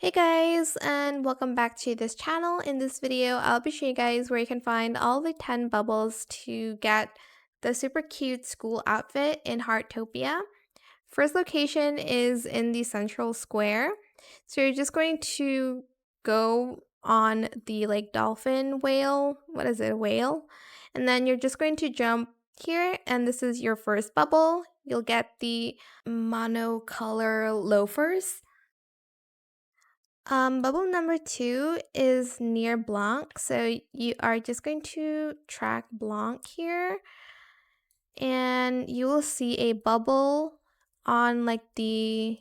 Hey guys, and welcome back to this channel. In this video, I'll be showing you guys where you can find all the 10 bubbles to get the super cute school outfit in Heartopia. First location is in the central square. So you're just going to go on the dolphin whale. What is it? A whale? And then you're just going to jump here, and this is your first bubble. You'll get the monocolor loafers. Bubble number two is near Blanc. So you are just going to track Blanc here, and you will see a bubble on the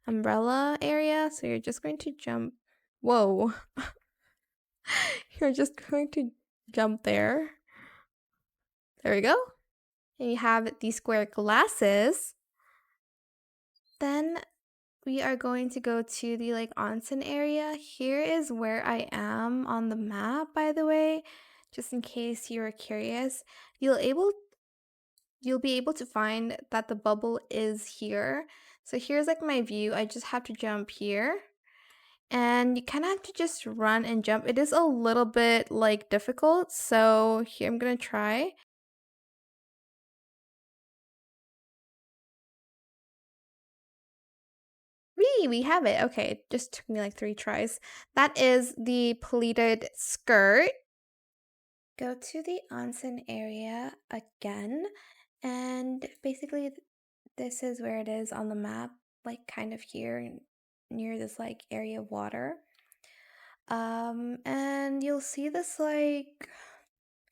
umbrella area. So you're just going to jump. Whoa. You're just going to jump there. There we go. And you have the square glasses. Then we are going to go to the onsen area. Here is where I am on the map, by the way, just in case you are curious. You'll be able to find that the bubble is here. So here's my view. I just have to jump here. And you kind of have to just run and jump. It is a little bit difficult. So here I'm gonna try. We have it. Okay, it just took me 3 tries. That is the pleated skirt. Go to the onsen area again, and basically this is where it is on the map, kind of here near this area of water. And you'll see this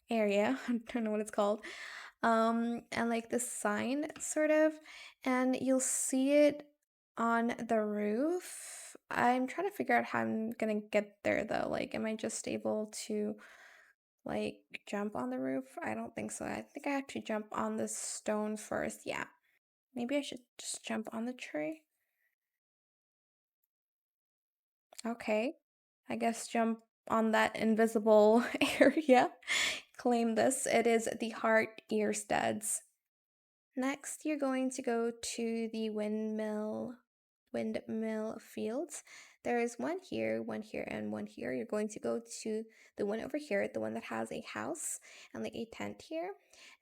area, I don't know what it's called, and this sign sort of, and you'll see it on the roof. I'm trying to figure out how I'm gonna get there though. Am I just able to jump on the roof? I don't think so. I think I have to jump on the stone first. Yeah. Maybe I should just jump on the tree. Okay. I guess jump on that invisible area. Claim this. It is the heart ear studs. Next, you're going to go to the windmill fields. There is one here, and one here. You're going to go to the one over here, the one that has a house and a tent here.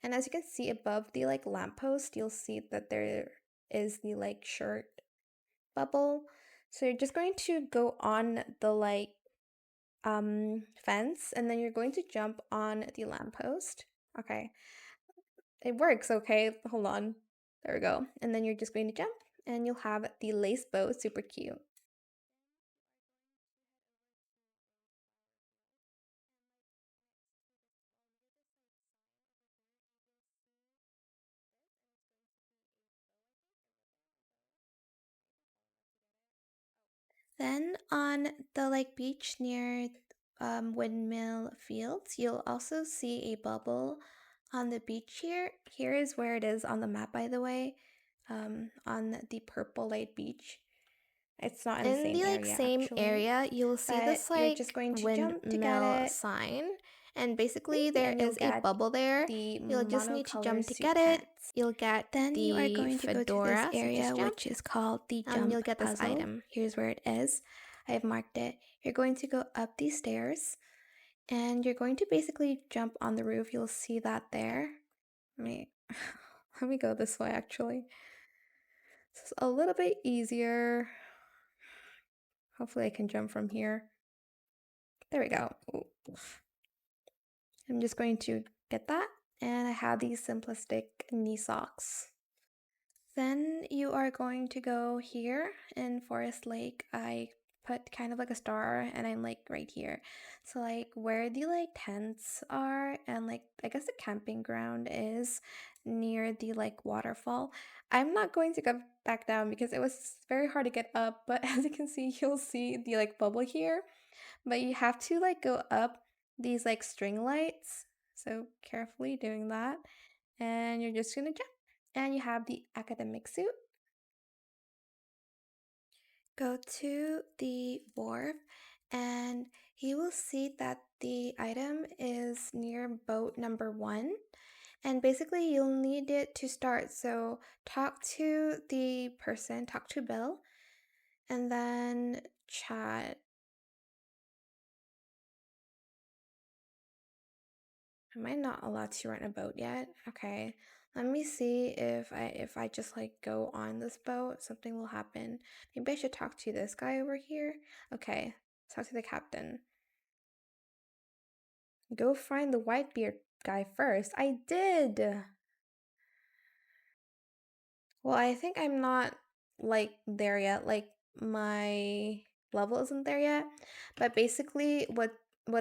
And as you can see above the lamppost, you'll see that there is the shirt bubble. So you're just going to go on the fence, and then you're going to jump on the lamppost. Okay. It works, okay? Hold on. There we go. And then you're just going to jump, and you'll have the lace bow, super cute. Then on the beach near Windmill Fields, you'll also see a bubble on the beach here. Here is where it is on the map, by the way, on the purple light beach. It's not in the same area, same actually. Area, you'll see But this you're just going to jump to get windmill it. sign, and basically there And you'll is a get bubble there. the You'll just need to monocolor jump to suit get it. pants. You'll get Then you are going to go to this fedora, so area, just jump, which is called the and jump you'll get this puzzle. item. Here's where it is. I've marked it. You're going to go up these stairs, and you're going to basically jump on the roof. You'll see that there. Let me go this way, actually. This is a little bit easier. Hopefully I can jump from here. There we go. Ooh. I'm just going to get that, and I have these simplistic knee socks. Then you are going to go here in Forest Lake. I put kind of a star, and I'm right here. So where the tents are, and I guess the camping ground is near the waterfall. I'm not going to go back down because it was very hard to get up, but as you can see, you'll see the bubble here. But you have to go up these string lights. So carefully doing that. And you're just gonna jump. And you have the academic suit. Go to the wharf, and you will see that the item is near boat number 1. And basically you'll need it to start. So talk to the person, talk to Bill, and then chat. Am I not allowed to rent a boat yet? Okay. Let me see if I just like go on this boat, something will happen. Maybe I should talk to this guy over here. Okay. Talk to the captain. Go find the Whitebeard guy first. I did. Well, I think I'm not like there yet. Like my level isn't there yet. But basically what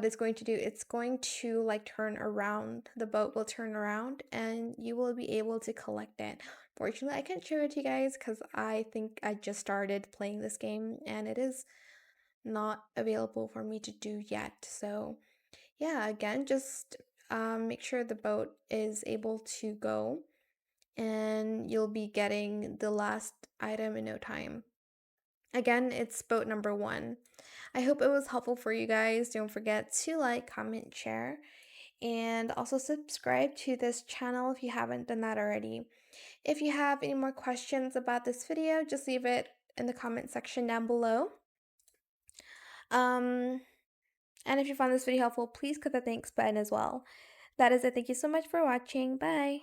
it's going to do, it's going to like turn around. The boat will turn around and you will be able to collect it. Fortunately, I can't show it to you guys because I think I just started playing this game and it is not available for me to do yet. So yeah, again, just make sure the boat is able to go and you'll be getting the last item in no time. Again, it's boat number one. I hope it was helpful for you guys. Don't forget to like, comment, share, and also subscribe to this channel if you haven't done that already. If you have any more questions about this video, just leave it in the comment section down below. Um, and if you found this video helpful, please click the thanks button as well. That is it. Thank you so much for watching. Bye.